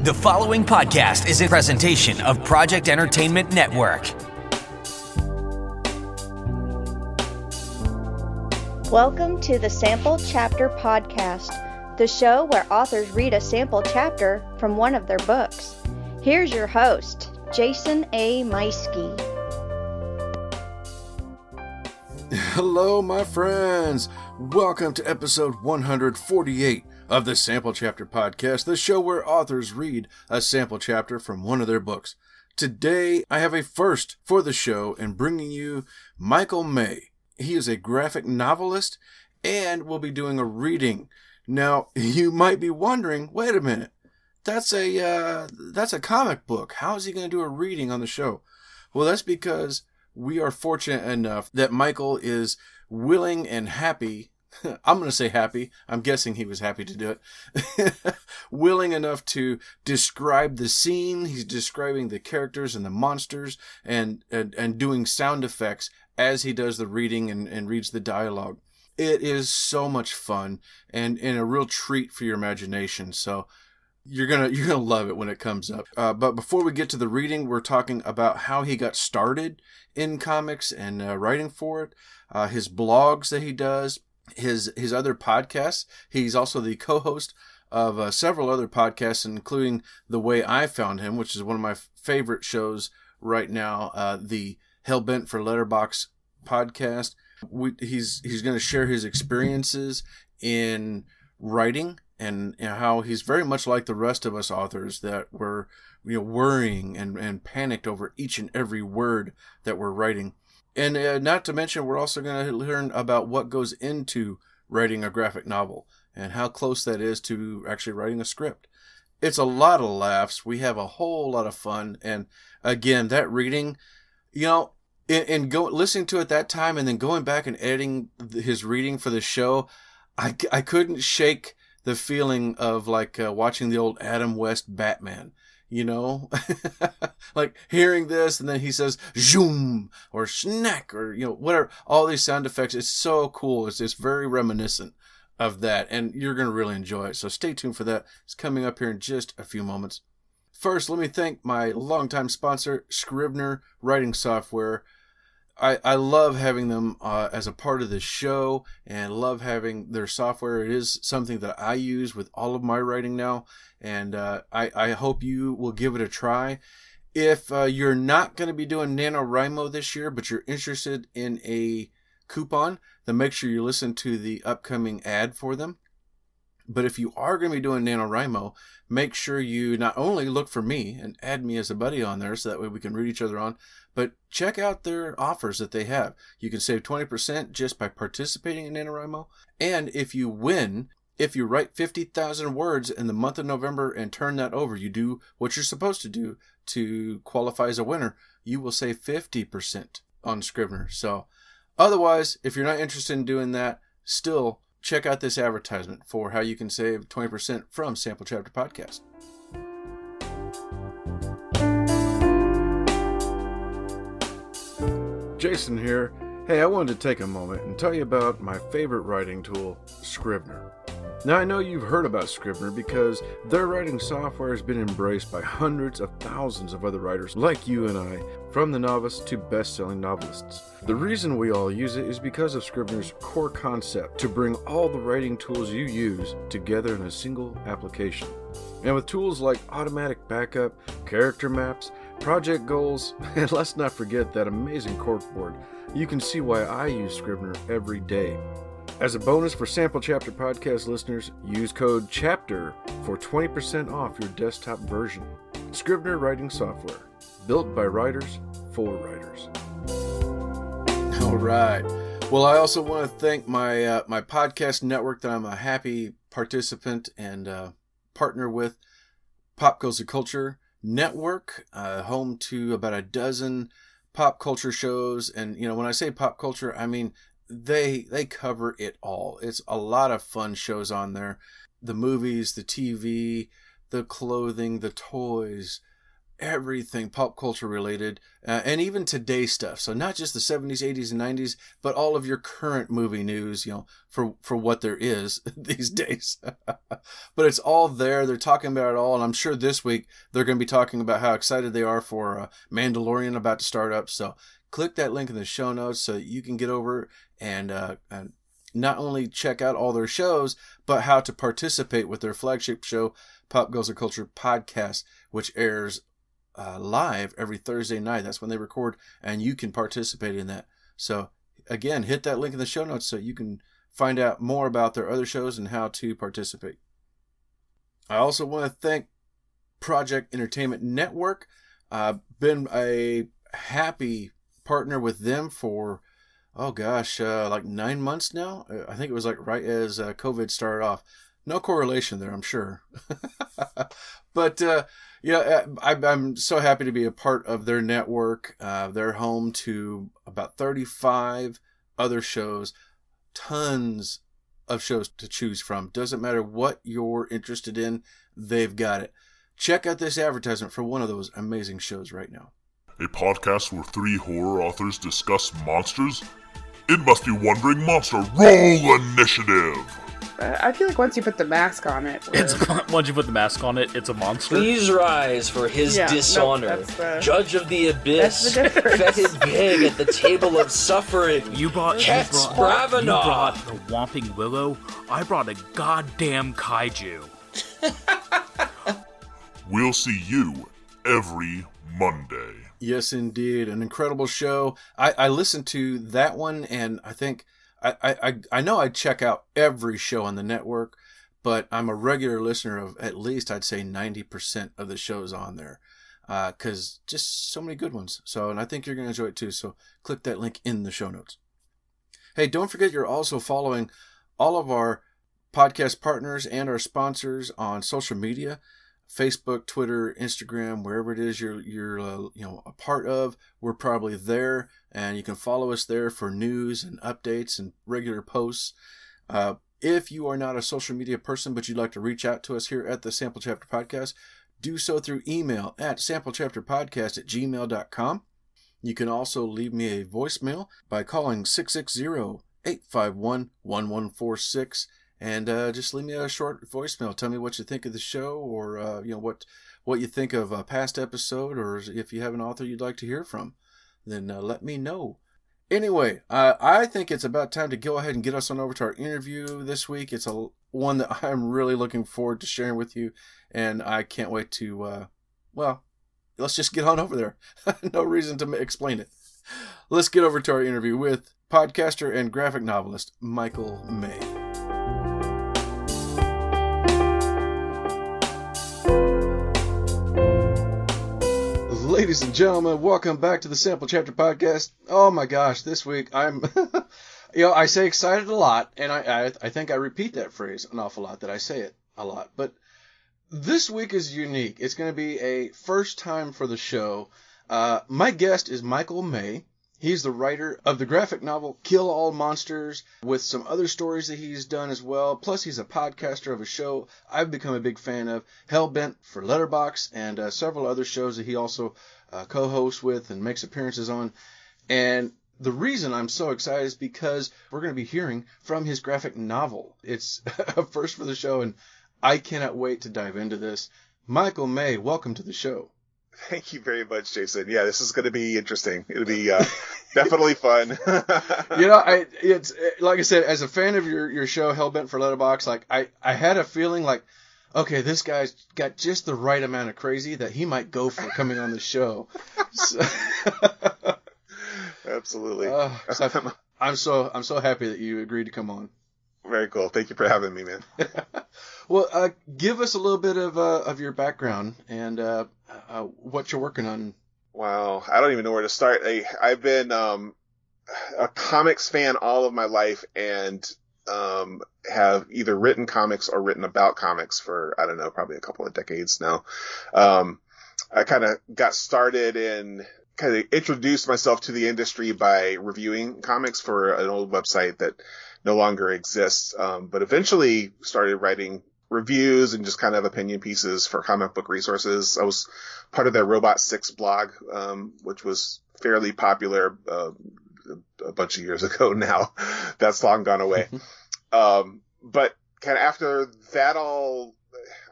The following podcast is a presentation of Project Entertainment Network. Welcome to the Sample Chapter Podcast, the show where authors read a sample chapter from one of their books. Here's your host, Jason A. Meiske. Hello, my friends. Welcome to episode 148 of the Sample Chapter Podcast, the show where authors read a sample chapter from one of their books. Today, I have a first for the show in bringing you Michael May. He is a graphic novelist and will be doing a reading. Now, you might be wondering, wait a minute, that's a comic book. How is he going to do a reading on the show? Well, that's because we are fortunate enough that Michael is willing and happy. I'm going to say happy. I'm guessing he was happy to do it. Willing enough to describe the scene. He's describing the characters and the monsters and doing sound effects as he does the reading and reads the dialogue. It is so much fun and a real treat for your imagination. So you're gonna love it when it comes up. But before we get to the reading, we're talking about how he got started in comics and writing for it. His blogs that he does. His other podcasts. He's also the co-host of several other podcasts, including The Way I Found Him, which is one of my favorite shows right now, the Hellbent for Letterbox podcast. He's going to share his experiences in writing and how he's very much like the rest of us authors that were worrying and panicked over each and every word that we're writing. And not to mention, we're also going to learn about what goes into writing a graphic novel and how close that is to actually writing a script. It's a lot of laughs. We have a whole lot of fun. And again, that reading, listening to it that time and then going back and editing his reading for the show, I couldn't shake the feeling of like watching the old Adam West Batman. Like hearing this and then he says zoom or snack or whatever, all these sound effects. It's so cool. It's very reminiscent of that, and you're going to really enjoy it. So stay tuned for that. It's coming up here in just a few moments. First, let me thank my longtime sponsor, Scrivener Writing Software. I love having them as a part of the show and love having their software. It is something that I use with all of my writing now, and I hope you will give it a try. If you're not going to be doing NaNoWriMo this year, but you're interested in a coupon, then make sure you listen to the upcoming ad for them. But if you are going to be doing NaNoWriMo, make sure you not only look for me and add me as a buddy on there so that way we can read each other on, but check out their offers that they have. You can save 20% just by participating in NaNoWriMo. And if you win, if you write 50,000 words in the month of November and turn that over, you do what you're supposed to do to qualify as a winner, you will save 50% on Scrivener. So otherwise, if you're not interested in doing that, still check out this advertisement for how you can save 20% from Sample Chapter Podcast. Jason here. Hey, I wanted to take a moment and tell you about my favorite writing tool, Scrivener. Now, I know you've heard about Scrivener because their writing software has been embraced by hundreds of thousands of other writers like you and I, from the novice to best-selling novelists. The reason we all use it is because of Scrivener's core concept to bring all the writing tools you use together in a single application. And with tools like automatic backup, character maps, project goals, and let's not forget that amazing corkboard, you can see why I use Scrivener every day. As a bonus for Sample Chapter Podcast listeners, use code CHAPTER for 20% off your desktop version. Scrivener Writing Software, built by writers for writers. All right. Well, I also want to thank my podcast network that I'm a happy participant and partner with, Pop Culture Network, home to about a dozen pop culture shows. And when I say pop culture, I mean they cover it all. It's a lot of fun shows on there. The movies, the TV, the clothing, the toys, everything pop culture related, and even today's stuff. So not just the 70s, 80s, and 90s, but all of your current movie news, for what there is these days. But it's all there. They're talking about it all, and I'm sure this week they're going to be talking about how excited they are for Mandalorian about to start up. So click that link in the show notes so that you can get over and not only check out all their shows, but how to participate with their flagship show, Pop Goes Culture Podcast, which airs live every Thursday night. That's when they record, and you can participate in that. So again, hit that link in the show notes so you can find out more about their other shows and how to participate. I also want to thank Project Entertainment Network. I've been a happy partner with them for like 9 months now. I think it was like right as COVID started off. No correlation there, I'm sure. But I'm so happy to be a part of their network. They're home to about 35 other shows, tons of shows to choose from. Doesn't matter what you're interested in, they've got it. Check out this advertisement for one of those amazing shows right now. A podcast where 3 horror authors discuss monsters? It must be Wandering Monster. Roll initiative! I feel like once you put the mask on it... Once you put the mask on it, it's a monster. Please rise for his dishonor. Judge of the abyss. Fetid pig at the table of suffering. You brought the Whomping Willow. I brought a goddamn kaiju. We'll see you every Monday. Yes, indeed. An incredible show. I listened to that one, and I think... I know I check out every show on the network, but I'm a regular listener of at least, I'd say, 90% of the shows on there, because just so many good ones. So, and I think you're going to enjoy it too. So click that link in the show notes. Hey, don't forget you're also following all of our podcast partners and our sponsors on social media. Facebook, Twitter, Instagram, wherever it is you're a part of, we're probably there, and you can follow us there for news and updates and regular posts. If you are not a social media person but you'd like to reach out to us here at the Sample Chapter Podcast, do so through email at samplechapterpodcast@gmail.com. You can also leave me a voicemail by calling 660-851-1146. And just leave me a short voicemail. Tell me what you think of the show, or what you think of a past episode, or if you have an author you'd like to hear from, then let me know. Anyway, I think it's about time to go ahead and get us on over to our interview this week. It's one that I'm really looking forward to sharing with you, and I can't wait to, let's just get on over there. No reason to explain it. Let's get over to our interview with podcaster and graphic novelist Michael May. Ladies and gentlemen, welcome back to the Sample Chapter Podcast. Oh my gosh, this week I'm, I say excited a lot, and I think I repeat that phrase an awful lot, that I say it a lot. But this week is unique. It's going to be a first time for the show. My guest is Michael May. He's the writer of the graphic novel Kill All Monsters, with some other stories that he's done as well. Plus, he's a podcaster of a show I've become a big fan of, Hellbent for Letterbox, and several other shows that he also co-hosts with and makes appearances on. And the reason I'm so excited is because we're going to be hearing from his graphic novel. It's a first for the show, and I cannot wait to dive into this. Michael May, welcome to the show. Thank you very much, Jason. Yeah, this is going to be interesting. It'll be definitely fun. It's like I said, as a fan of your show, Hellbent for Letterbox, like I had a feeling like, okay, this guy's got just the right amount of crazy that he might go for coming on the show. So, absolutely. I'm so happy that you agreed to come on. Very cool. Thank you for having me, man. Well, give us a little bit of your background and what you're working on. Wow, I don't even know where to start. I've been a comics fan all of my life, and have either written comics or written about comics for, I don't know, probably a couple of decades now. I kind of got started in, kind of introduced myself to the industry by reviewing comics for an old website that no longer exists, but eventually started writing reviews and just kind of opinion pieces for Comic Book Resources. I was part of their Robot 6 blog, which was fairly popular a bunch of years ago now. That's long gone away. But kind of after that all,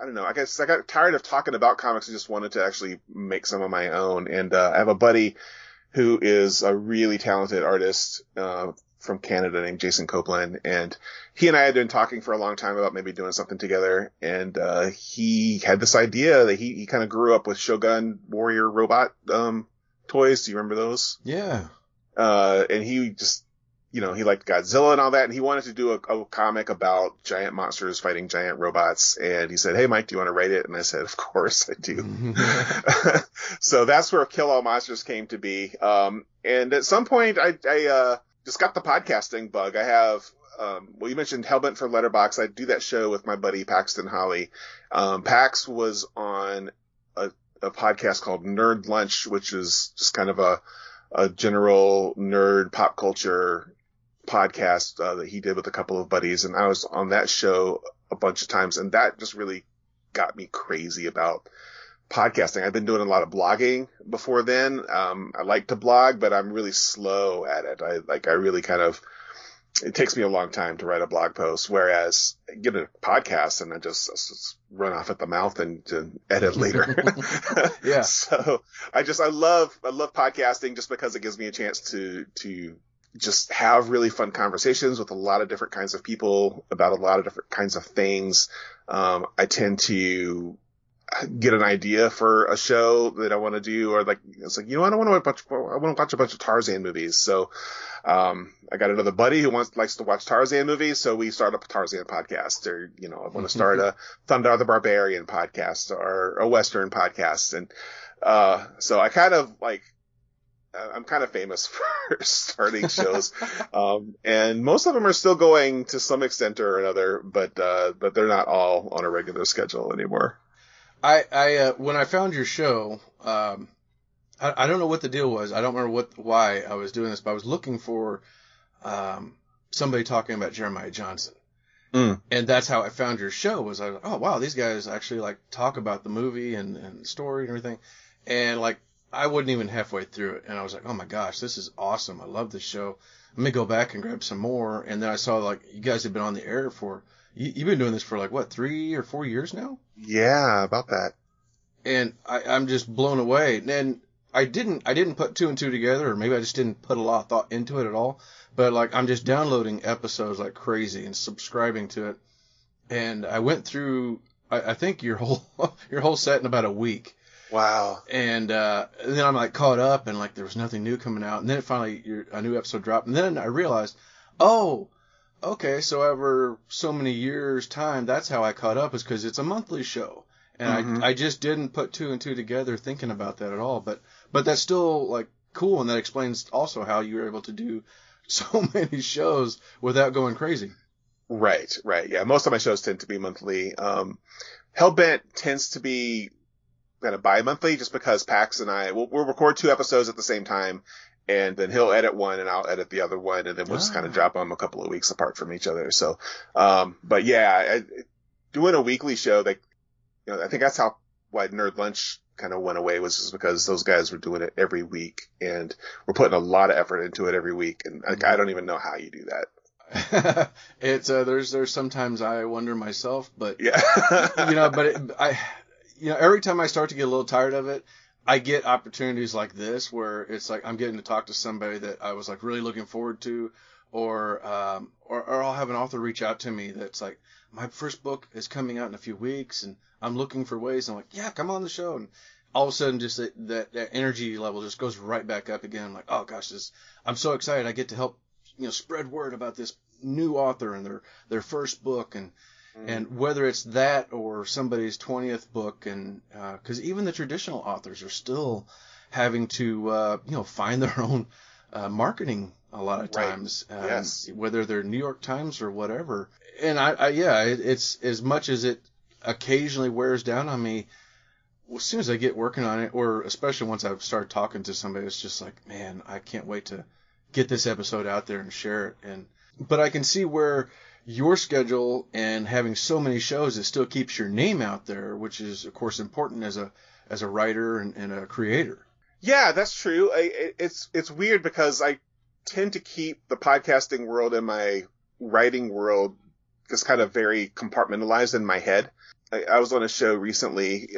I don't know, I guess I got tired of talking about comics and just wanted to actually make some of my own. And I have a buddy who is a really talented artist from Canada named Jason Copeland, and he and I had been talking for a long time about maybe doing something together. And he had this idea that he kind of grew up with Shogun Warrior robot toys. Do you remember those? Yeah. And he just, he liked Godzilla and all that, and he wanted to do a comic about giant monsters fighting giant robots. And he said, "Hey, Mike, do you want to write it?" And I said, "Of course I do." So that's where Kill All Monsters came to be. And at some point, I just got the podcasting bug. I have, you mentioned Hellbent for Letterbox. I do that show with my buddy Paxton Holly. Pax was on a podcast called Nerd Lunch, which is just kind of a general nerd pop culture podcast that he did with a couple of buddies. And I was on that show a bunch of times, and that just really got me crazy about podcasting. I've been doing a lot of blogging before then. I like to blog, but I'm really slow at it. I really kind of, it takes me a long time to write a blog post, whereas I get a podcast and I just run off at the mouth and edit later. Yeah. So I love podcasting just because it gives me a chance to just have really fun conversations with a lot of different kinds of people about a lot of different kinds of things. I tend to get an idea for a show that I want to do, or it's like, I want to watch a bunch of Tarzan movies. So, I got another buddy who likes to watch Tarzan movies. So we start up a Tarzan podcast, or, I want to start a Thunder the Barbarian podcast or a Western podcast. And, so I kind of I'm kind of famous for starting shows. And most of them are still going to some extent or another, but they're not all on a regular schedule anymore. I when I found your show, I don't know what the deal was. I don't remember why I was doing this, but I was looking for somebody talking about Jeremiah Johnson. And that's how I found your show. I was like, oh wow, these guys actually talk about the movie and the story and everything. And I wasn't even halfway through it, and I was like, oh my gosh, this is awesome. I love this show. Let me go back and grab some more. And then I saw you guys have been on the air for, you've been doing this for 3 or 4 years now? Yeah, about that. And I'm just blown away. And I didn't put two and two together, or maybe I just didn't put a lot of thought into it at all. But I'm just downloading episodes like crazy and subscribing to it. And I went through, I think your whole set in about a week. Wow. And then I'm caught up, and there was nothing new coming out. And then finally a new episode dropped. And then I realized, oh, okay, so over so many years' time, that's how I caught up, is because it's a monthly show. And I just didn't put two and two together thinking about that at all. But that's still cool, and that explains also how you were able to do so many shows without going crazy. Right. Yeah, most of my shows tend to be monthly. Hellbent tends to be kind of bi-monthly, just because Pax and I, we'll record 2 episodes at the same time, and then he'll edit one and I'll edit the other one, and then we'll just kind of drop them a couple of weeks apart from each other. So, but yeah, doing a weekly show, I think that's why Nerd Lunch kind of went away, was just because those guys were doing it every week, and we're putting a lot of effort into it every week, and I don't even know how you do that. It's there's sometimes I wonder myself, but yeah, every time I start to get a little tired of it, I get opportunities like this where it's I'm getting to talk to somebody that I was really looking forward to, or I'll have an author reach out to me that's my first book is coming out in a few weeks and I'm looking for ways. I'm yeah, come on the show. And all of a sudden just that energy level just goes right back up again. I'm oh gosh, I'm so excited. I get to help, spread word about this new author and their first book, and whether it's that or somebody's 20th book, and because even the traditional authors are still having to find their own marketing a lot of times, yes. Whether they're New York Times or whatever. And it's as much as it occasionally wears down on me. As soon as I get working on it, or especially once I start talking to somebody, it's just man, I can't wait to get this episode out there and share it. But I can see where your schedule and having so many shows, it still keeps your name out there, which is, of course, important as a writer and a creator. Yeah, that's true. It's weird because I tend to keep the podcasting world and my writing world just kind of very compartmentalized in my head. I was on a show recently.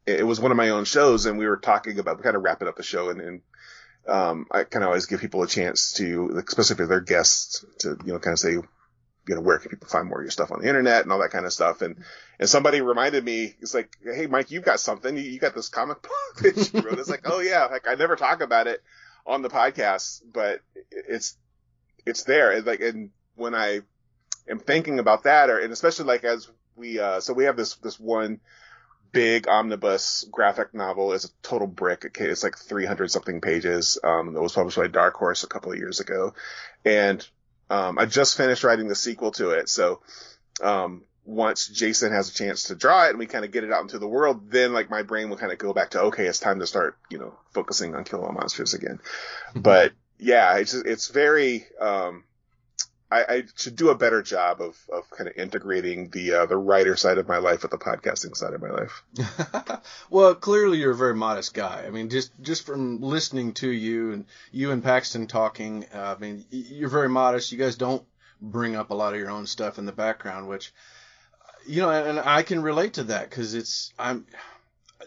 It was one of my own shows, and we were talking about kind of wrapping up the show, and I kind of always give people a chance to, especially their guests, to, kind of say, where can people find more of your stuff on the internet and all that kind of stuff. And somebody reminded me, it's like, hey, Mike, you've got something. You got this comic book that you wrote. It's like, oh yeah. Like, I never talk about it on the podcast, but it's there. And when I am thinking about that, and especially like as we have this one big omnibus graphic novel. It's a total brick. It's like 300 something pages. That was published by Dark Horse a couple of years ago. And I just finished writing the sequel to it. So, once Jason has a chance to draw it and we kind of get it out into the world, then like my brain will kind of go back to, okay, it's time to start, focusing on killing all monsters again. Mm-hmm. But yeah, it's very, I should do a better job of kind of integrating the writer side of my life with the podcasting side of my life. Well, clearly you're a very modest guy. I mean, just from listening to you and Paxton talking, I mean, you're very modest. You guys don't bring up a lot of your own stuff in the background, which, and I can relate to that because I'm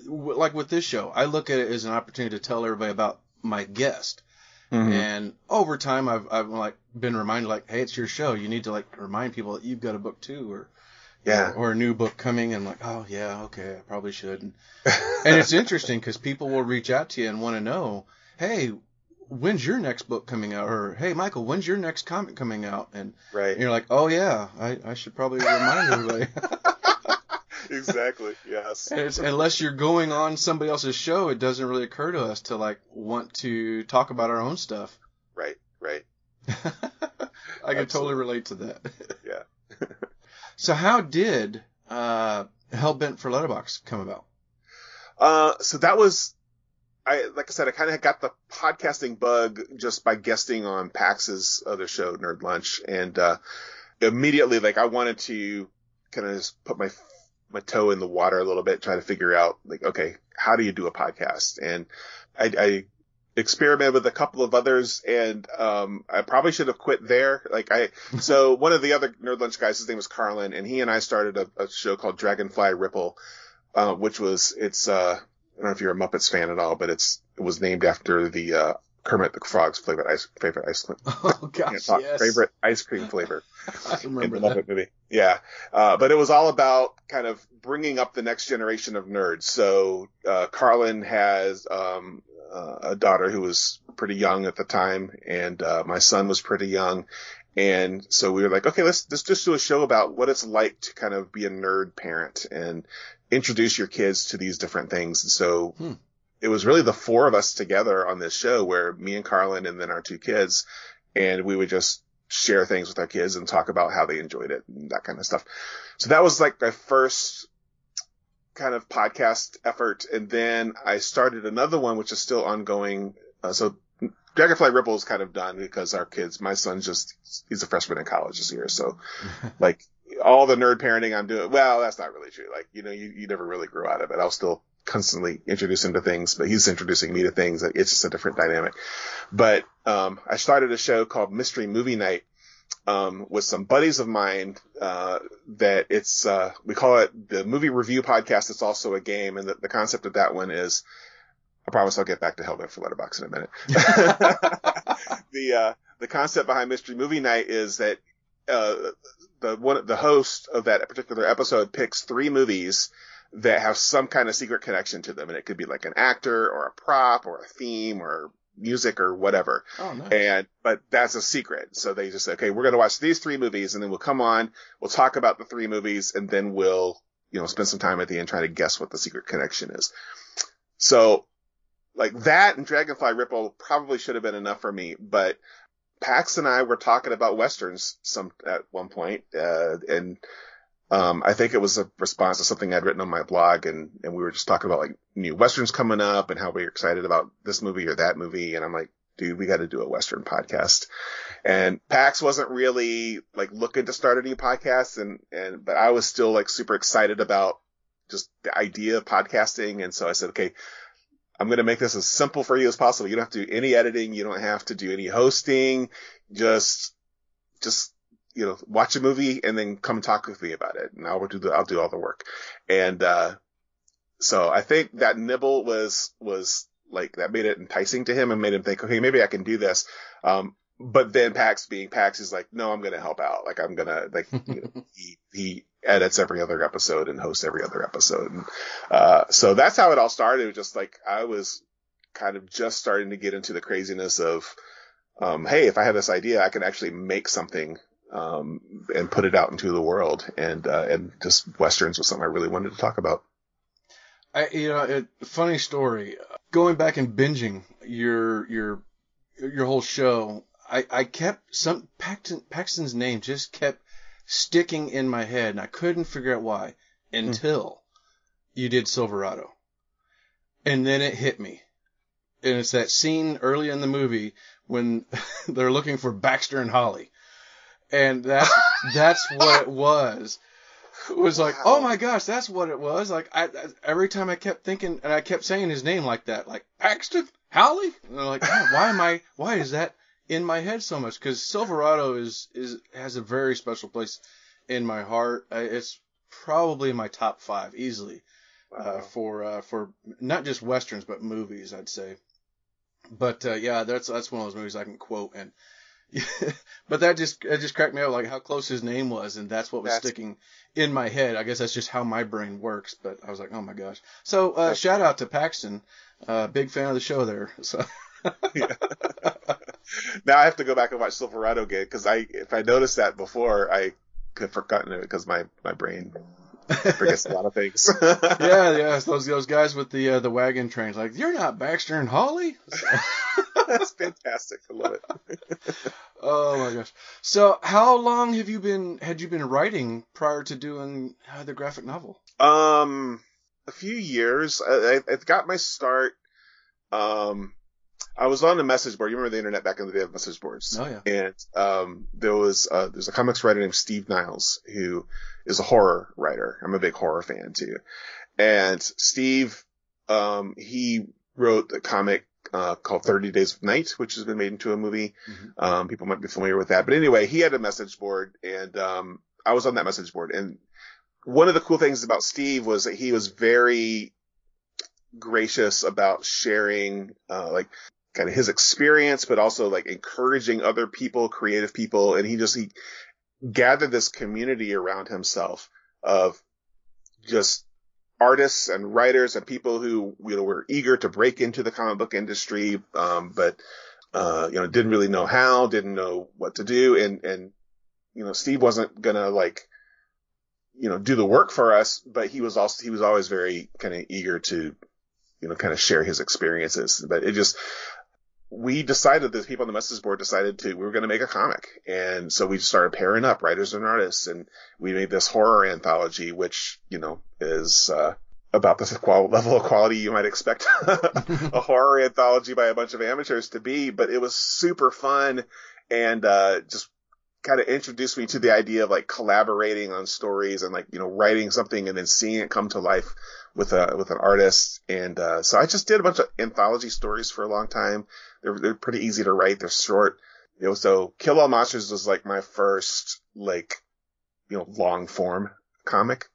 like with this show, I look at it as an opportunity to tell everybody about my guest. Mm-hmm. And over time, I've like been reminded, like, hey, it's your show. You need to like remind people that you've got a book too, or a new book coming. And like, oh yeah, okay, I probably should. And it's interesting because people will reach out to you and want to know, hey, when's your next book coming out? Or hey, Michael, when's your next comic coming out? And you're like, oh yeah, I should probably remind everybody. Exactly. Yes. And unless you're going on somebody else's show, it doesn't really occur to us to like want to talk about our own stuff. Right. I can totally relate to that. Yeah. So how did Hellbent for Letterbox come about? So that was, like I said, I kind of got the podcasting bug just by guesting on Pax's other show, Nerd Lunch, and immediately, like, I wanted to kind of just put my toe in the water a little bit, try to figure out, like, okay, how do you do a podcast? And I experimented with a couple of others, and I probably should have quit there. So one of the other Nerd Lunch guys, his name was Carlin, and he and I started a show called Dragonfly Ripple, which was, I don't know if you're a Muppets fan at all, but it was named after the Kermit the Frog's favorite ice cream. Oh gosh, yes. Favorite ice cream flavor. I remember in the Muppet movie. Yeah. But it was all about kind of bringing up the next generation of nerds. So, Carlin has, a daughter who was pretty young at the time, and, my son was pretty young. And so we were like, okay, let's just do a show about what it's like to kind of be a nerd parent and introduce your kids to these different things. And so, it was really the four of us together on this show, where me and Carlin and then our two kids, and we would just share things with our kids and talk about how they enjoyed it and that kind of stuff. So that was like my first kind of podcast effort. And then I started another one, which is still ongoing. So Dragonfly Ripple is kind of done because our kids, my son's he's a freshman in college this year. So like all the nerd parenting I'm doing, well, that's not really true. Like, you never really grow out of it. I'll still constantly introduce him to things, but he's introducing me to things. It's just a different dynamic. But I started a show called Mystery Movie Night with some buddies of mine that it's we call it the movie review podcast. It's also a game, and the concept of that one is, I promise I'll get back to Hellbent for Letterbox in a minute. The concept behind Mystery Movie Night is that the host of that particular episode picks 3 movies that have some kind of secret connection to them. And it could be like an actor or a prop or a theme or music or whatever. Oh, nice. But that's a secret. So they just say, okay, we're going to watch these 3 movies, and then we'll come on, we'll talk about the 3 movies, and then we'll, spend some time at the end trying to guess what the secret connection is. So like that and Dragonfly Ripple probably should have been enough for me, but Pax and I were talking about Westerns at one point, and I think it was a response to something I'd written on my blog, and we were just talking about like new Westerns coming up and how we were excited about this movie or that movie. And I'm like, dude, we got to do a Western podcast. And Pax wasn't really like looking to start a new podcast, but I was still like super excited about just the idea of podcasting. And so I said, okay, I'm going to make this as simple for you as possible. You don't have to do any editing. You don't have to do any hosting. Just, watch a movie and then come talk with me about it. And I'll do all the work. And, so I think that nibble was like, that made it enticing to him and made him think, okay, maybe I can do this. But then Pax being Pax is like, no, I'm going to help out. Like, I'm going to, like, he edits every other episode and hosts every other episode. And, so that's how it all started. It was just like, I was kind of just starting to get into the craziness of, hey, if I have this idea, I can actually make something, and put it out into the world. And just Westerns was something I really wanted to talk about. Funny story. Going back and binging your whole show, I kept Paxton's name just kept sticking in my head, and I couldn't figure out why until you did Silverado, and then it hit me. And it's that scene early in the movie when they're looking for Baxter and Holly, and that's what it was. It was like, oh my gosh, that's what it was. Like, every time I kept thinking, and I kept saying his name like that, like Paxton, Holly, and I'm like, why is that in my head so much? Because Silverado has a very special place in my heart. It's probably my top 5 easily, for not just Westerns but movies, I'd say. But that's one of those movies I can quote, and but it just cracked me up, like how close his name was, and that's what was sticking in my head. I guess that's just how my brain works. But I was like, oh my gosh. So shout out to Paxton, big fan of the show there. So yeah. Now I have to go back and watch Silverado again, because if I noticed that before, I could have forgotten it because my brain forgets a lot of things. yeah. Those guys with the wagon trains, like, you're not Baxter and Holly. That's fantastic. I love it. Oh my gosh. So how long had you been writing prior to doing the graphic novel? A few years. I got my start. I was on the message board. You remember the internet back in the day of message boards? Oh yeah. And there's a comics writer named Steve Niles who is a horror writer. I'm a big horror fan too. And Steve, he wrote a comic called 30 Days of Night, which has been made into a movie. Mm-hmm. People might be familiar with that. But anyway, he had a message board, and I was on that message board. And one of the cool things about Steve was that he was very gracious about sharing, like, kind of his experience, but also like encouraging other people, creative people. And he gathered this community around himself of just artists and writers and people who, were eager to break into the comic book industry, but didn't really know how, didn't know what to do. And Steve wasn't gonna do the work for us, but he was always very kind of eager to, kind of share his experiences. But we decided, the people on the message board decided we were going to make a comic. And so we started pairing up writers and artists, and we made this horror anthology, which, is, about the level of quality you might expect a horror anthology by a bunch of amateurs to be. But it was super fun, and, just kind of introduced me to the idea of like collaborating on stories and writing something and then seeing it come to life with an artist. And, so I just did a bunch of anthology stories for a long time. They're pretty easy to write. They're short. So Kill All Monsters was like my first, long form comic.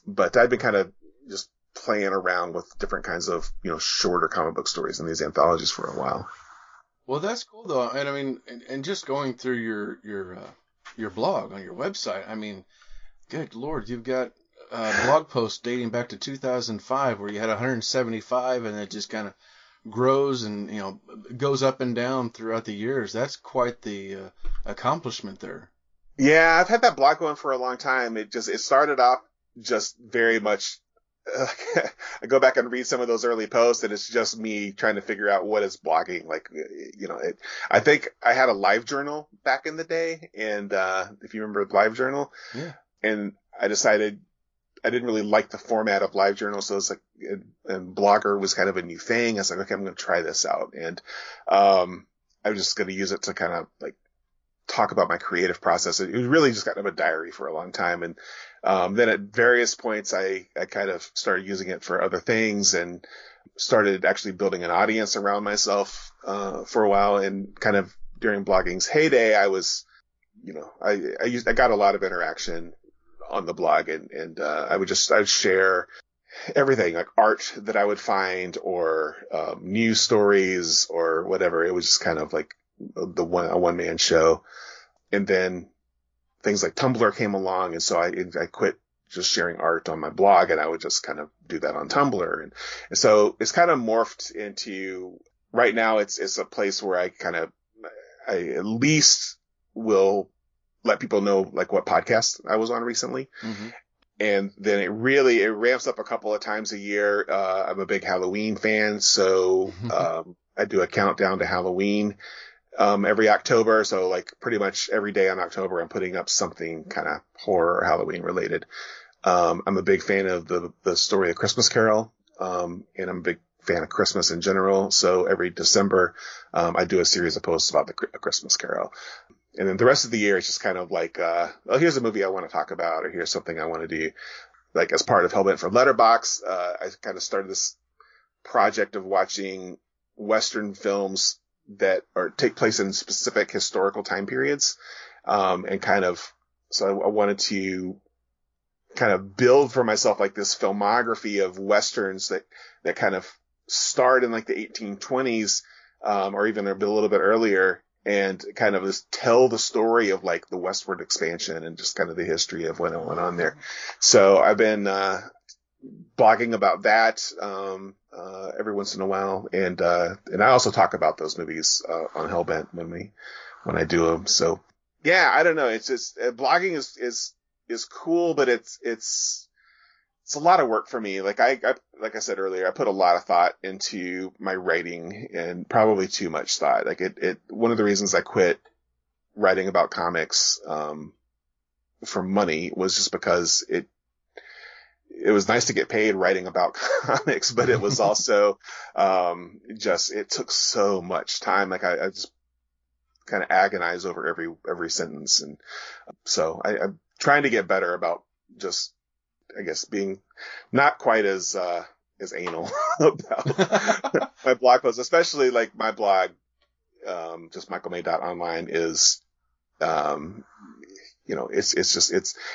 But I'd been kind of just playing around with different kinds of, shorter comic book stories in these anthologies for a while. Well, that's cool though. And I mean, and just going through your blog on your website, I mean, good Lord, you've got blog posts dating back to 2005 where you had 175, and it just kind of grows and goes up and down throughout the years. That's quite the accomplishment there. Yeah, I've had that blog going for a long time. It started off just very much. I go back and read some of those early posts, and it's just me trying to figure out what is blogging. I think I had a live journal back in the day, and if you remember live-journal, yeah. And I decided I didn't really like the format of live-journal, so it's and Blogger was kind of a new thing. I was like, okay, I'm going to try this out, and I was just going to use it to kind of like talk about my creative process. It was really just kind of a diary for a long time. And then at various points, I kind of started using it for other things and started actually building an audience around myself for a while. And kind of during blogging's heyday, I was, I got a lot of interaction on the blog, and I'd share everything, like art that I would find or news stories or whatever. It was just kind of like a one-man show. And then things like Tumblr came along, and so I quit just sharing art on my blog, and I would just kind of do that on Tumblr. And so it's kind of morphed into, right now it's a place where I at least will let people know like what podcast I was on recently. Mm-hmm. And then it ramps up a couple of times a year. I'm a big Halloween fan, so I do a countdown to Halloween every October. So like pretty much every day in October, I'm putting up something kind of horror or Halloween related. I'm a big fan of the story of Christmas Carol, and I'm a big fan of Christmas in general. So every December, I do a series of posts about A Christmas Carol. And then the rest of the year, it's just kind of like, here's a movie I want to talk about, or here's something I want to do. Like as part of Hellbent for Letterbox, I kind of started this project of watching Western films that take place in specific historical time periods. And so I wanted to kind of build for myself like this filmography of Westerns that kind of start in like the 1820s, or even a little bit earlier, and kind of just tell the story of like the westward expansion and just kind of the history of what went on there. So I've been blogging about that every once in a while, and I also talk about those movies on Hellbent when I do them. So yeah, I don't know. It's just blogging is cool, but it's a lot of work for me. Like like I said earlier, I put a lot of thought into my writing, and probably too much thought. Like one of the reasons I quit writing about comics, for money was just because it was nice to get paid writing about comics, but it was also, it took so much time. Like I just kind of agonize over every sentence. And so I'm trying to get better about just, I guess, being not quite as anal about my blog posts, especially like my blog, just michaelmay.online is,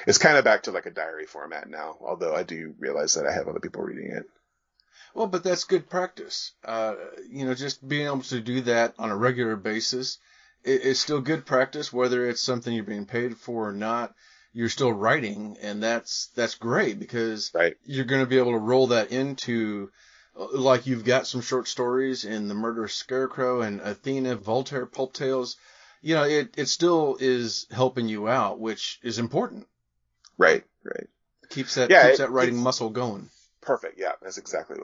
it's kind of back to like a diary format now, although I do realize that I have other people reading it. Well, but that's good practice. Just being able to do that on a regular basis is still good practice, whether it's something you're being paid for or not. You're still writing, and that's great, because you're going to be able to roll that into, like, you've got some short stories in The Murderous Scarecrow and Athena, Voltaire, Pulp Tales. It still is helping you out, which is important. Right. Keeps that writing muscle going. Perfect. Yeah, that's exactly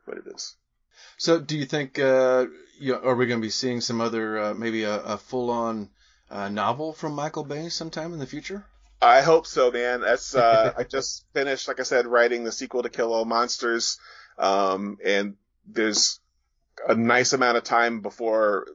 what it is. So do you think, are we going to be seeing some other, maybe a full-on novel from Michael Bay sometime in the future? I hope so, man. That's, I just finished, like I said, writing the sequel to Kill All Monsters. And there's a nice amount of time before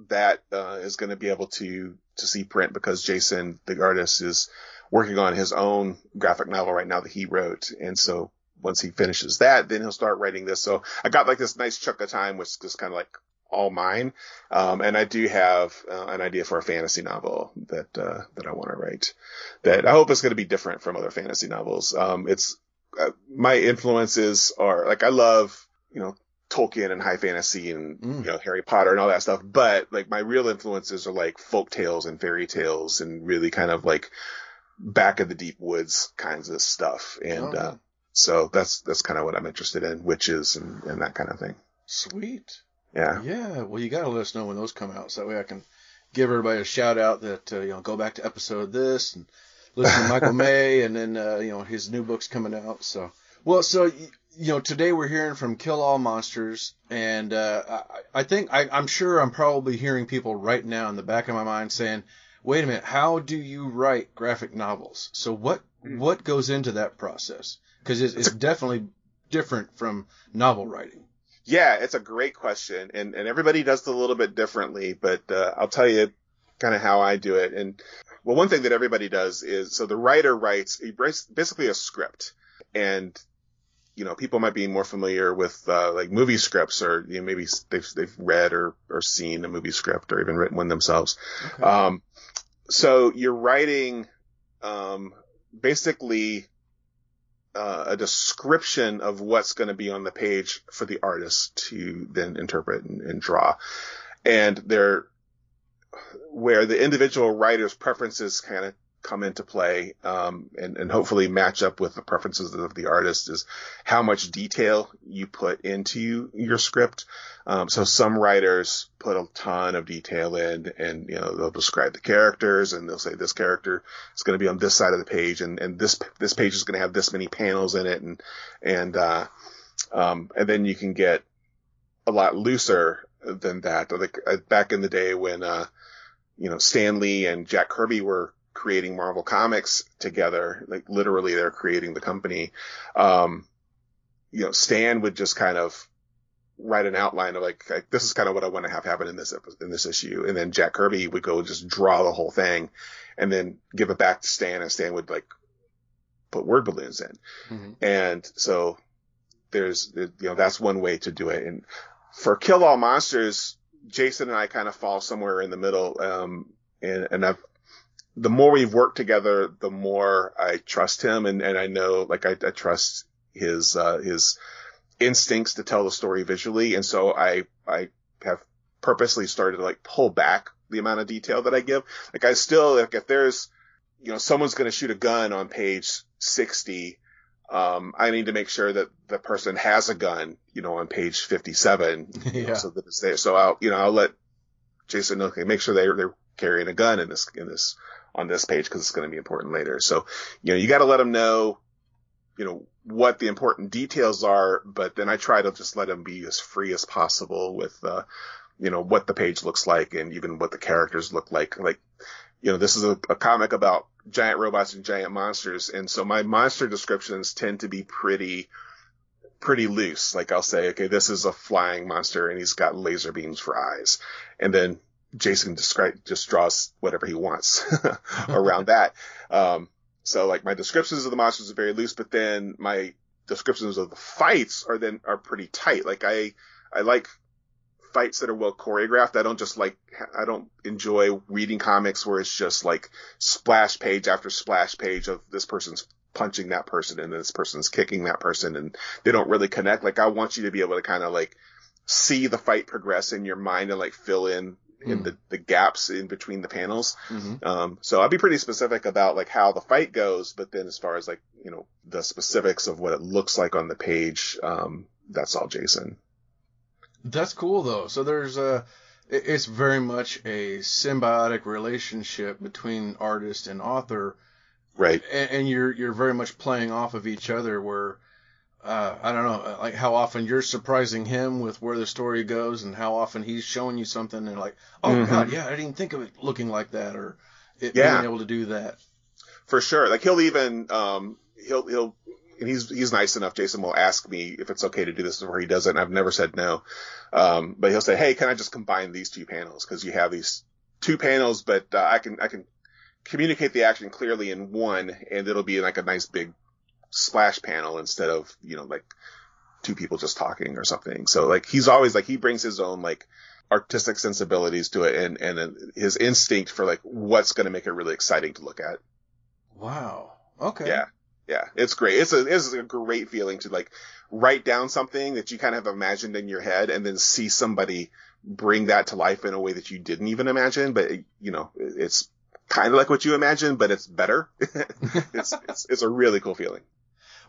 that, is going to be able to see print, because Jason, the artist, is working on his own graphic novel right now that he wrote. And so once he finishes that, then he'll start writing this. So I got like this nice chunk of time, which is just kind of like all mine. And I do have an idea for a fantasy novel that I want to write, that I hope is going to be different from other fantasy novels. It's my influences are like, I love, Tolkien and high fantasy and, Harry Potter and all that stuff. But like my real influences are like folk tales and fairy tales and really kind of like back of the deep woods kinds of stuff. And, so that's kind of what I'm interested in, witches and that kind of thing. Sweet. Yeah. Yeah. Well, you got to let us know when those come out, so that way I can give everybody a shout out that, go back to episode this and listen to Michael May, and then, his new book's coming out. So, today we're hearing from Kill All Monsters, and, I'm sure I'm probably hearing people right now in the back of my mind saying, wait a minute, how do you write graphic novels? So what goes into that process? Because it's definitely different from novel writing. Yeah, it's a great question, and everybody does it a little bit differently, but I'll tell you kind of how I do it. And well, one thing that everybody does is, so the writer writes basically a script, and people might be more familiar with like movie scripts, or maybe they've read or seen a movie script or even written one themselves. Okay. So you're writing basically a description of what's going to be on the page for the artist to then interpret and draw. And where the individual writer's preferences kind of come into play, and hopefully match up with the preferences of the artist, is how much detail you put into your script. So some writers put a ton of detail in, and they'll describe the characters, and they'll say this character is going to be on this side of the page, and this page is going to have this many panels in it, and then you can get a lot looser than that. Like back in the day when Stan Lee and Jack Kirby were creating Marvel Comics together, like literally they're creating the company. Stan would just kind of write an outline of like this is kind of what I want to have happen in this issue, and then Jack Kirby would go and just draw the whole thing, and then give it back to Stan, and Stan would like put word balloons in. Mm-hmm. And so that's one way to do it. And for Kill All Monsters, Jason and I kind of fall somewhere in the middle, and the more we've worked together, the more I trust him, and I know, like, I trust his instincts to tell the story visually. And so I have purposely started to like pull back the amount of detail that I give. Like, I still, like, if there's, someone's going to shoot a gun on page 60, I need to make sure that the person has a gun, on page 57, yeah. So that it's there. So I'll let Jason know, okay, make sure they're carrying a gun in this on this page, because it's going to be important later. So, you got to let them know, what the important details are, but then I try to just let them be as free as possible with, what the page looks like, and even what the characters look like. Like, this is a comic about giant robots and giant monsters. And so my monster descriptions tend to be pretty loose. Like, I'll say, okay, this is a flying monster and he's got laser beams for eyes. And then Jason just draws whatever he wants around that. So like my descriptions of the monsters are very loose, but then my descriptions of the fights are pretty tight. Like I like fights that are well choreographed. I don't enjoy reading comics where it's just like splash page after splash page of this person's punching that person and this person's kicking that person, and they don't really connect. Like, I want you to be able to kind of like see the fight progress in your mind and like fill in the gaps in between the panels. Mm-hmm. So I'll be pretty specific about like how the fight goes, but then as far as like, the specifics of what it looks like on the page, that's all Jason. That's cool though. So it's very much a symbiotic relationship between artist and author. Right. And you're very much playing off of each other, where, I don't know, like how often you're surprising him with where the story goes, and how often he's showing you something and like, oh mm-hmm. God, yeah, I didn't even think of it looking like that, or being able to do that. For sure. Like, he'll even, he'll, and he's nice enough. Jason will ask me if it's okay to do this before he does it, and I've never said no. But he'll say, hey, can I just combine these two panels? Because you have these two panels, but I can communicate the action clearly in one, and it'll be like a nice big splash panel instead of, like two people just talking or something. So like, he's always like, he brings his own like artistic sensibilities to it, and his instinct for like what's going to make it really exciting to look at. Wow. Okay. Yeah. It's great. It's a great feeling to like write down something that you kind of have imagined in your head, and then see somebody bring that to life in a way that you didn't even imagine. But it's kind of like what you imagined, but it's better. It's a really cool feeling.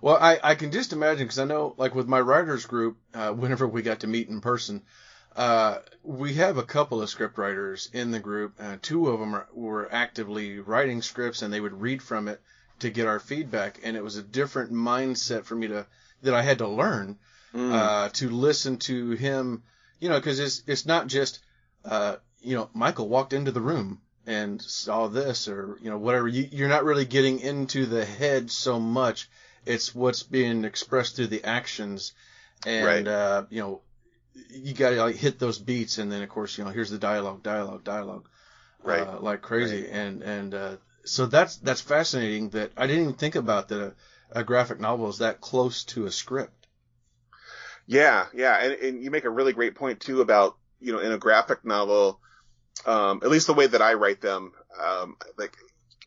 Well, I can just imagine, because I know, like with my writers group, whenever we got to meet in person, we have a couple of script writers in the group. Two of them were actively writing scripts, and they would read from it to get our feedback. And it was a different mindset for me that I had to learn to listen to him, because it's not just, Michael walked into the room and saw this, or, whatever. You're not really getting into the head so much. It's what's being expressed through the actions. And, right. you got to like hit those beats, and then of course, here's the dialogue, right, like crazy, right. and so that's fascinating. That I didn't even think about that a graphic novel is that close to a script. Yeah, and you make a really great point too about in a graphic novel, at least the way that I write them, like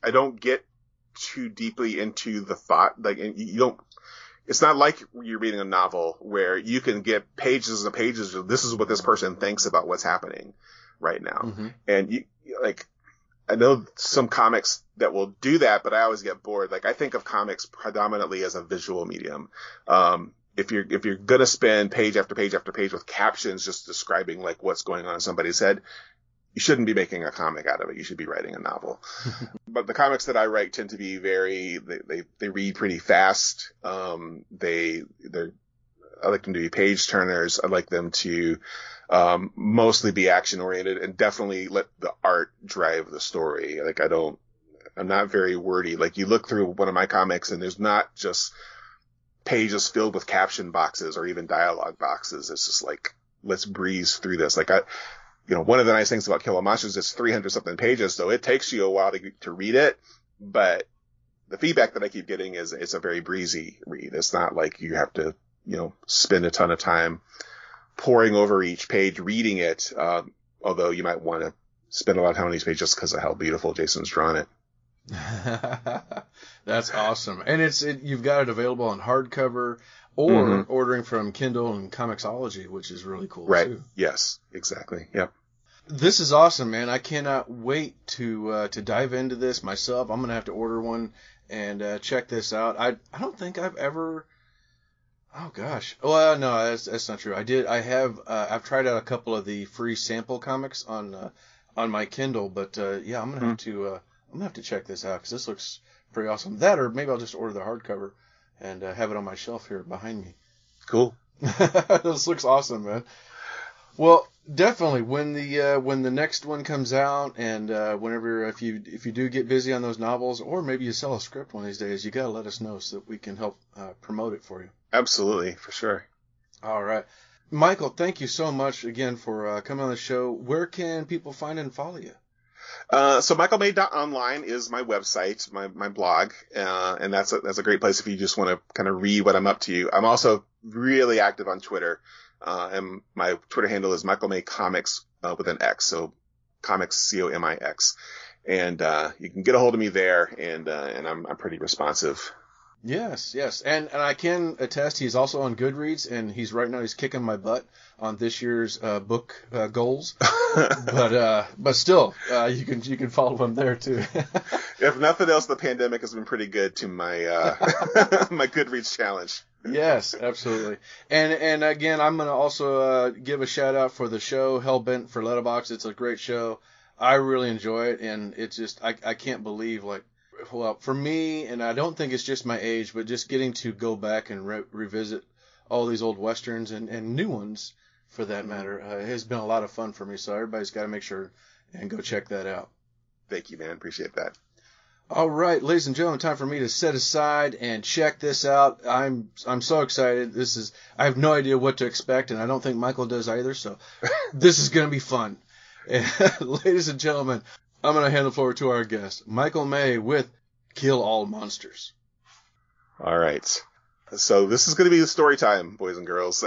I don't get too deeply into the thought, like, and you don't. It's not like you're reading a novel where you can get pages and pages of this is what this person thinks about what's happening right now. Mm-hmm. And I know some comics that will do that, but I always get bored. Like I think of comics predominantly as a visual medium. If you're going to spend page after page after page with captions just describing like what's going on in somebody's head, you shouldn't be making a comic out of it. You should be writing a novel. But the comics that I write tend to be they read pretty fast. I like them to be page turners. I like them to mostly be action oriented and definitely let the art drive the story. Like I'm not very wordy. Like you look through one of my comics and there's not just pages filled with caption boxes or even dialogue boxes. It's just like, let's breeze through this. Like one of the nice things about Kill All Monsters is 300 something pages, so it takes you a while to read it, but the feedback that I keep getting is it's a very breezy read. It's not like you have to, spend a ton of time poring over each page reading it, although you might want to spend a lot of time on these pages just because of how beautiful Jason's drawn it. That's awesome. And you've got it available on hardcover or ordering from Kindle and Comixology, which is really cool, right. too. Yes, exactly. Yep. This is awesome, man. I cannot wait to dive into this myself. I'm going to have to order one and check this out. I don't think I've ever... Oh, gosh. Well, no, that's not true. I've tried out a couple of the free sample comics on my Kindle, but yeah, I'm going to have to check this out because this looks pretty awesome. That, or maybe I'll just order the hardcover and have it on my shelf here behind me. Cool. This looks awesome, man. Well, definitely when the next one comes out, and whenever if you do get busy on those novels, or maybe you sell a script one of these days, you gotta let us know so that we can help promote it for you. Absolutely, for sure. All right, Michael, thank you so much again for coming on the show. Where can people find and follow you? So michaelmay.online is my website, my blog, and that's a great place if you just want to kind of read what I'm up to. I'm also really active on Twitter, and my Twitter handle is Michael May Comics with an X, so Comics COMIX, and you can get a hold of me there, and I'm pretty responsive. Yes, and I can attest he's also on Goodreads, and he's kicking my butt on this year's book goals. but still, you can follow him there too. If nothing else, the pandemic has been pretty good to my my Goodreads challenge. Yes, absolutely. And again, I'm gonna also give a shout out for the show Hellbent for Letterbox. It's a great show. I really enjoy it, and it's just I can't believe for me, and I don't think it's just my age, but just getting to go back and revisit all these old westerns and new ones, for that matter, has been a lot of fun for me. So everybody's got to make sure and go check that out. Thank you, man. Appreciate that. All right, ladies and gentlemen, time for me to set aside and check this out. I'm so excited. I have no idea what to expect, and I don't think Michael does either. So this is going to be fun. And, ladies and gentlemen, I'm going to hand the floor to our guest, Michael May, with Kill All Monsters. All right. So this is going to be the story time, boys and girls.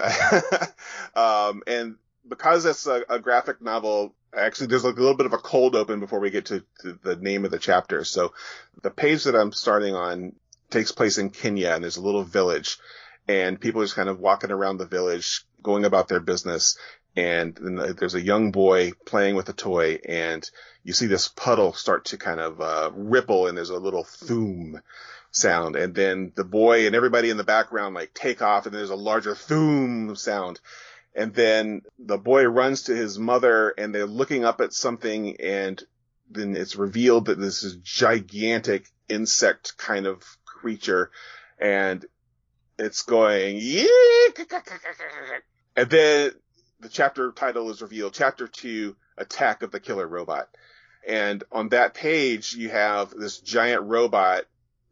And because it's a graphic novel, actually there's a little bit of a cold open before we get to the name of the chapter. So the page that I'm starting on takes place in Kenya, and there's a little village, and people are just kind of walking around the village, going about their business. And then there's a young boy playing with a toy, and you see this puddle start to kind of ripple, and there's a little thoom sound. And then the boy and everybody in the background take off, and there's a larger thoom sound. And then the boy runs to his mother, and they're looking up at something, and then it's revealed that this is gigantic insect kind of creature, and it's going, and then the chapter title is revealed, Chapter 2, Attack of the Killer Robot. And on that page, you have this giant robot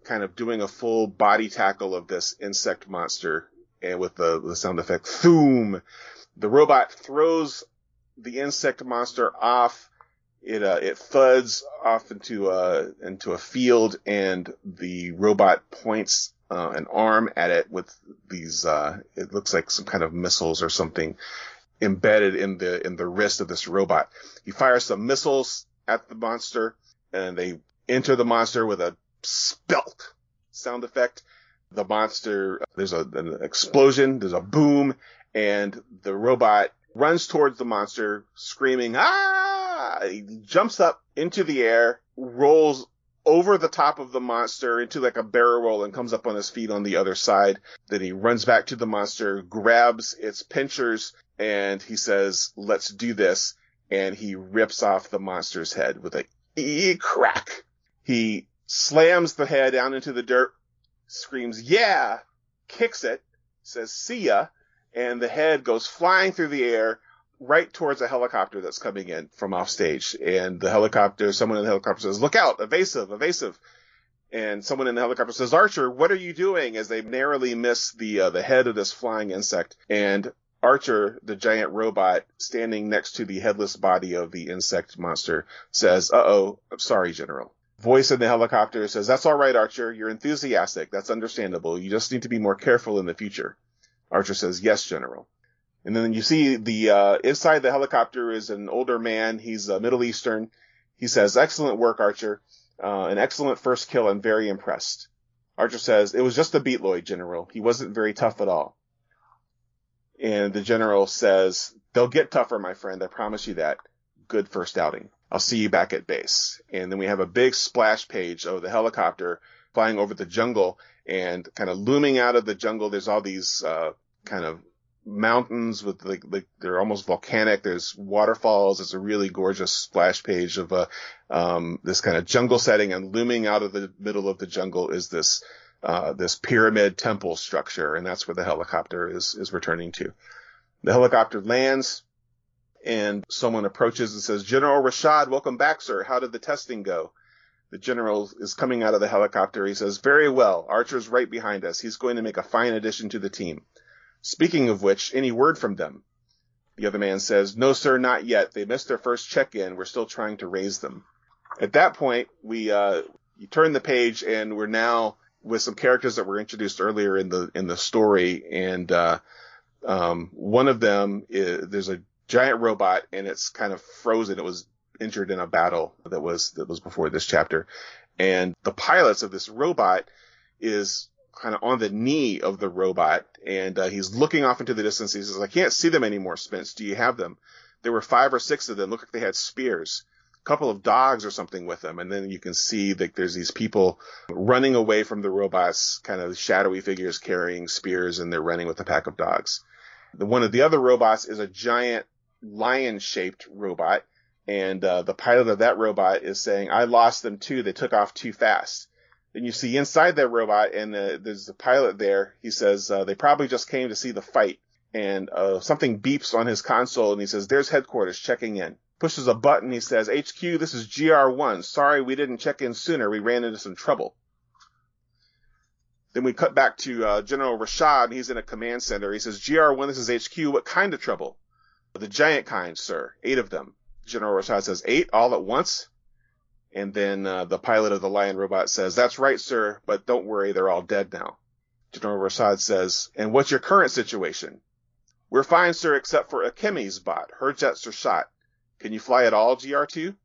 kind of doing a full body tackle of this insect monster, and with the sound effect, thoom. The robot throws the insect monster off. It thuds off into a field, and the robot points an arm at it with these it looks like some kind of missiles or something embedded in the wrist of this robot. He fires some missiles at the monster, and they enter the monster with a spelt sound effect. The monster, there's an explosion, there's a boom, and the robot runs towards the monster, screaming, "Ah!" He jumps up into the air, rolls over the top of the monster into like a barrel roll, and comes up on his feet on the other side. Then he runs back to the monster, grabs its pinchers, and he says, "Let's do this." And he rips off the monster's head with a crack. He slams the head down into the dirt, screams, "Yeah!" kicks it, says, "See ya." And the head goes flying through the air right towards a helicopter that's coming in from off stage. And someone in the helicopter says, "Look out, evasive, evasive." And someone in the helicopter says, "Archer, what are you doing?" as they narrowly miss the head of this flying insect. And Archer, the giant robot standing next to the headless body of the insect monster, says, "Uh-oh, I'm sorry, General." Voice in the helicopter says, "That's all right, Archer. You're enthusiastic. That's understandable. You just need to be more careful in the future." Archer says, "Yes, General." And then you see inside the helicopter is an older man. He's Middle Eastern. He says, "Excellent work, Archer. An excellent first kill. I'm very impressed." Archer says, "It was just a beetloid, General. He wasn't very tough at all." And the general says, "They'll get tougher, my friend. I promise you that. Good first outing. I'll see you back at base." And then we have a big splash page of the helicopter flying over the jungle, and kind of looming out of the jungle, there's all these kind of mountains with like they're almost volcanic. There's waterfalls. It's a really gorgeous splash page of this kind of jungle setting, and looming out of the middle of the jungle is this pyramid temple structure, and that's where the helicopter is returning to. The helicopter lands, and someone approaches and says, "General Rashad, welcome back, sir. How did the testing go?" The general is coming out of the helicopter. He says, "Very well. Archer's right behind us. He's going to make a fine addition to the team. Speaking of which, any word from them?" The other man says, "No, sir, not yet. They missed their first check-in. We're still trying to raise them." At that point, you turn the page, and we're now with some characters that were introduced earlier in the story. And one of them there's a giant robot, and it's kind of frozen. It was injured in a battle that was before this chapter. And the pilots of this robot is kind of on the knee of the robot, and he's looking off into the distance. He says, "I can't see them anymore, Spence. Do you have them?" There were 5 or 6 of them. Looked like they had spears. A couple of dogs or something with them. And then you can see that there's these people running away from the robots, kind of shadowy figures carrying spears, and they're running with a pack of dogs. One of the other robots is a giant lion-shaped robot. And the pilot of that robot is saying, "I lost them too. They took off too fast." Then you see inside that robot, and there's a pilot there. He says, "They probably just came to see the fight." And something beeps on his console, and he says, "There's headquarters checking in." Pushes a button. He says, "HQ, this is GR1. Sorry we didn't check in sooner. We ran into some trouble." Then we cut back to General Rashad, and he's in a command center. He says, "GR1, this is HQ. What kind of trouble?" "The giant kind, sir. 8 of them." General Rashad says, 8 all at once? And then the pilot of the lion robot says, "That's right, sir, but don't worry, they're all dead now." General Rashad says, "And what's your current situation?" "We're fine, sir, except for Akemi's bot. Her jets are shot. Can you fly at all, GR2?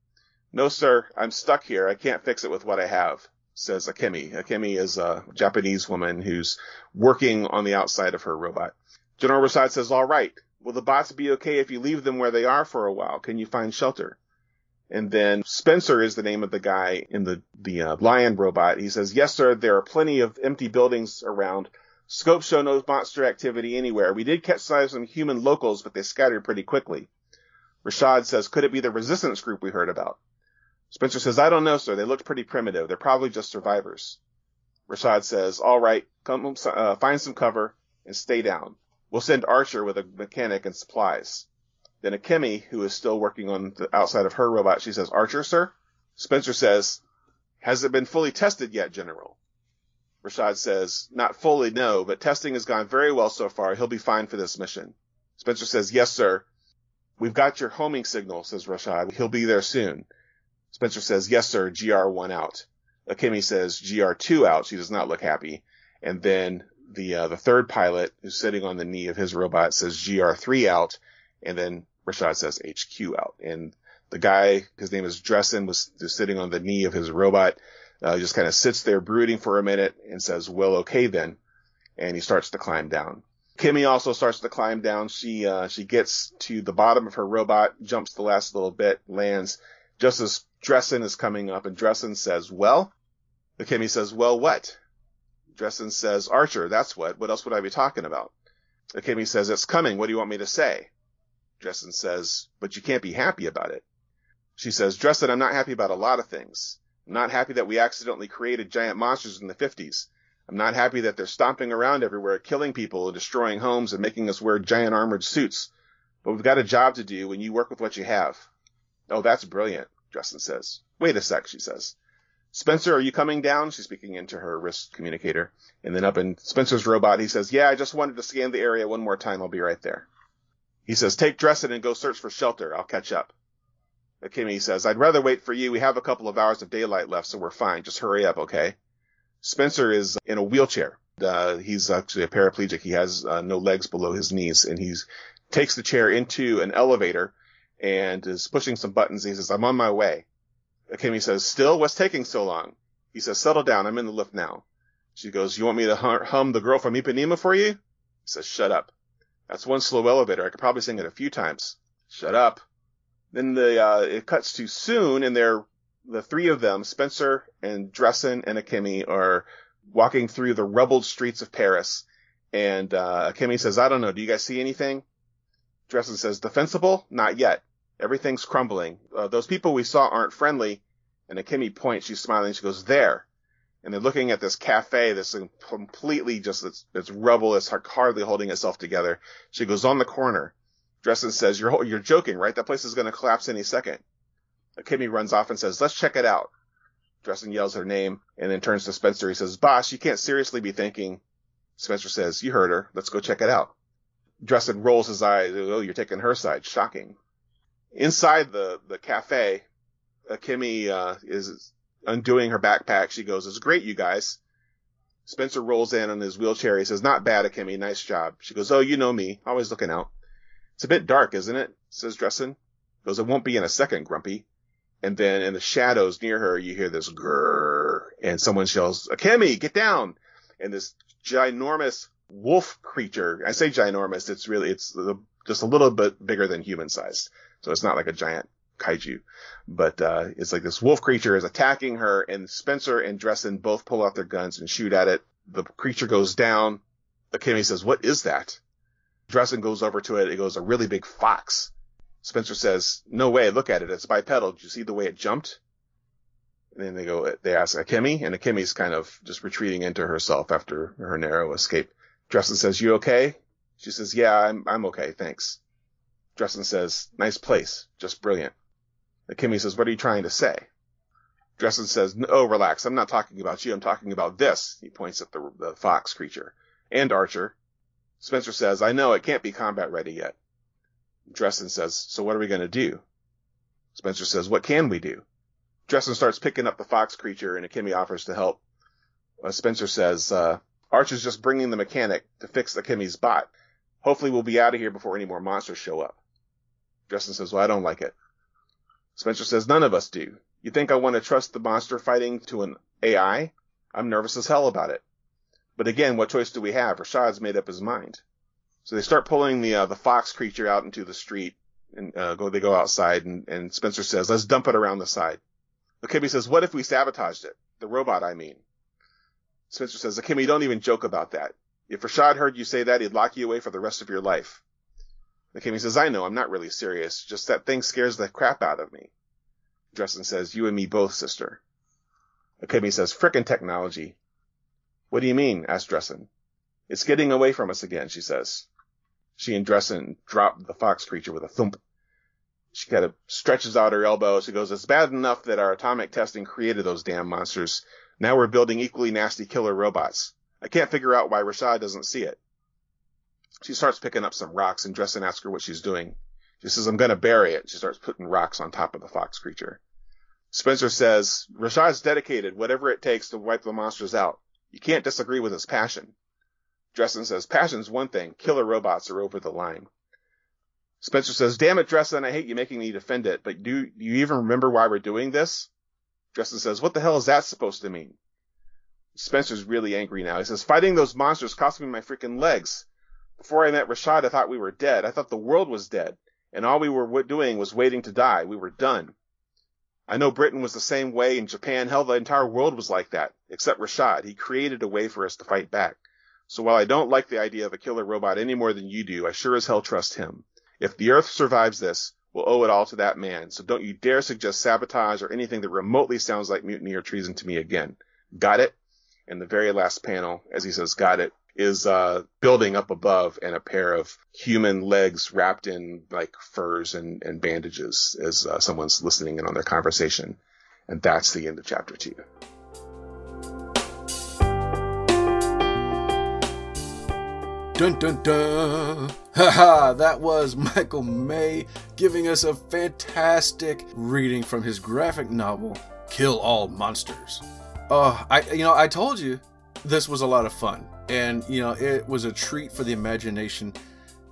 "No, sir, I'm stuck here. I can't fix it with what I have," says Akemi. Akemi is a Japanese woman who's working on the outside of her robot. General Rashad says, "All right. Will the bots be okay if you leave them where they are for a while? Can you find shelter?" And then Spencer is the name of the guy in the lion robot. He says, "Yes, sir, there are plenty of empty buildings around. Scopes show no monster activity anywhere. We did catch sight of some human locals, but they scattered pretty quickly." Rashad says, "Could it be the resistance group we heard about?" Spencer says, "I don't know, sir. They looked pretty primitive. They're probably just survivors." Rashad says, "All right, come find some cover and stay down. We'll send Archer with a mechanic and supplies." Then Akemi, who is still working on the outside of her robot, she says, "Archer, sir?" Spencer says, "Has it been fully tested yet, General?" Rashad says, "Not fully, no, but testing has gone very well so far. He'll be fine for this mission." Spencer says, yes, sir. We've got your homing signal, says Rashad. He'll be there soon. Spencer says, yes, sir, GR1 out. Akemi says, GR2 out. She does not look happy. And then the third pilot, who's sitting on the knee of his robot, says GR3 out. And then Rashad says HQ out. And the guy, his name is Dressen, was sitting on the knee of his robot, just kind of sits there brooding for a minute and says, well, okay then. And he starts to climb down. Kimmy also starts to climb down. She gets to the bottom of her robot, jumps the last little bit, lands just as Dressen is coming up, and Dressen says, well? Kimmy says, well, what? Dressen says, Archer, that's what. What else would I be talking about? Kimmy says, it's coming. What do you want me to say? Dressen says, but you can't be happy about it. She says, Dressen, I'm not happy about a lot of things. I'm not happy that we accidentally created giant monsters in the 50s. I'm not happy that they're stomping around everywhere, killing people and destroying homes and making us wear giant armored suits. But we've got a job to do, and you work with what you have. Oh, that's brilliant, Dressen says. Wait a sec, she says. Spencer, are you coming down? She's speaking into her wrist communicator. And then up in Spencer's robot, he says, yeah, I just wanted to scan the area one more time. I'll be right there. He says, take Dressen and go search for shelter. I'll catch up. Kimmy says, I'd rather wait for you. We have a couple of hours of daylight left, so we're fine. Just hurry up, okay? Spencer is in a wheelchair. He's actually a paraplegic. He has no legs below his knees, and he takes the chair into an elevator and is pushing some buttons. He says, I'm on my way. Kimmy says, still? What's taking so long? He says, settle down. I'm in the lift now. She goes, you want me to hum the girl from Ipanema for you? He says, shut up. That's one slow elevator. I could probably sing it a few times. Shut up. Then it cuts to soon, and the three of them, Spencer and Dressen and Akemi, are walking through the rubbled streets of Paris. And Akemi says, I don't know, do you guys see anything? Dressen says, defensible? Not yet. Everything's crumbling. Those people we saw aren't friendly. And Akemi points, she's smiling, she goes, there. And they're looking at this cafe that's completely just, it's rubble, it's hardly holding itself together. She goes, on the corner. Dressen says, you're joking, right? That place is going to collapse any second. Akemi runs off and says, let's check it out. Dressen yells her name and then turns to Spencer. He says, boss, you can't seriously be thinking. Spencer says, you heard her. Let's go check it out. Dressen rolls his eyes. Oh, you're taking her side. Shocking. Inside the cafe, Akemi is undoing her backpack. She goes, it's great, you guys. Spencer rolls in on his wheelchair. He says, not bad, Akemi. Nice job. She goes, oh, you know me. Always looking out. It's a bit dark, isn't it? Says Dressen. Goes, it won't be in a second, Grumpy. And then in the shadows near her, you hear this grrr, and someone yells, Akemi, get down. And this ginormous wolf creature, I say ginormous, it's just a little bit bigger than human sized. So it's not like a giant kaiju, but it's like this wolf creature is attacking her, and Spencer and Dressen both pull out their guns and shoot at it. The creature goes down. Akemi says, what is that? Dressen goes over to it. It goes, a really big fox. Spencer says, no way, look at it. It's bipedal. Did you see the way it jumped? And then they ask Akemi, and Akemi's kind of just retreating into herself after her narrow escape. Dressen says, you okay? She says, yeah, I'm okay, thanks. Dressen says, nice place, just brilliant. Akemi says, what are you trying to say? Dressen says, no, relax, I'm not talking about you, I'm talking about this. He points at the fox creature. And Archer. Spencer says, I know, it can't be combat ready yet. Dressen says, so what are we going to do? Spencer says, what can we do? Dressen starts picking up the fox creature, and Akemi offers to help. Spencer says, Archer's just bringing the mechanic to fix Akemi's bot. Hopefully we'll be out of here before any more monsters show up. Dressen says, well, I don't like it. Spencer says, none of us do. You think I want to trust the monster fighting to an AI? I'm nervous as hell about it. But again, what choice do we have? Rashad's made up his mind. So they start pulling the fox creature out into the street, and they go outside, and Spencer says, let's dump it around the side. Akemi says, what if we sabotaged it? The robot, I mean. Spencer says, Akemi, don't even joke about that. If Rashad heard you say that, he'd lock you away for the rest of your life. Akemi says, I know, I'm not really serious. Just that thing scares the crap out of me. Dressen says, you and me both, sister. Akemi says, frickin' technology. What do you mean? Asked Dressen. It's getting away from us again, she says. She and Dressen drop the fox creature with a thump. She kind of stretches out her elbow. She goes, it's bad enough that our atomic testing created those damn monsters. Now we're building equally nasty killer robots. I can't figure out why Rashad doesn't see it. She starts picking up some rocks, and Dresden asks her what she's doing. She says, I'm going to bury it. She starts putting rocks on top of the fox creature. Spencer says, Rashad's dedicated, whatever it takes to wipe the monsters out. You can't disagree with his passion. Dresden says, passion's one thing. Killer robots are over the line. Spencer says, damn it, Dresden, I hate you making me defend it, but do you even remember why we're doing this? Dresden says, what the hell is that supposed to mean? Spencer's really angry now. He says, fighting those monsters cost me my freaking legs. Before I met Rashad, I thought we were dead. I thought the world was dead, and all we were doing was waiting to die. We were done. I know Britain was the same way, and Japan, hell, the entire world was like that, except Rashad. He created a way for us to fight back. So while I don't like the idea of a killer robot any more than you do, I sure as hell trust him. If the Earth survives this, we'll owe it all to that man, so don't you dare suggest sabotage or anything that remotely sounds like mutiny or treason to me again. Got it? And the very last panel, as he says, got it, is building up above and a pair of human legs wrapped in like furs and bandages as someone's listening in on their conversation. And that's the end of chapter 2. Dun dun dun! Haha, that was Michael May giving us a fantastic reading from his graphic novel, Kill All Monsters. I told you this was a lot of fun, and it was a treat for the imagination.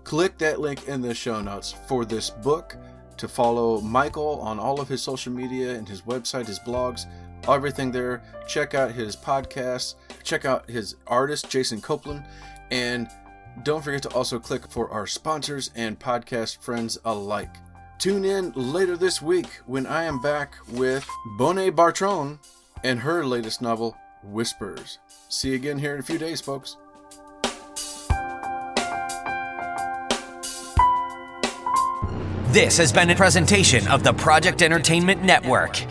Click that link in the show notes for this book to follow Michael on all of his social media and his website, his blogs, everything there. Check out his podcasts, check out his artist, Jason Copeland, and don't forget to also click for our sponsors and podcast friends alike. Tune in later this week when I am back with Bonet Bartron and her latest novel, Whispers. See you again here in a few days, folks. This has been a presentation of the Project Entertainment Network.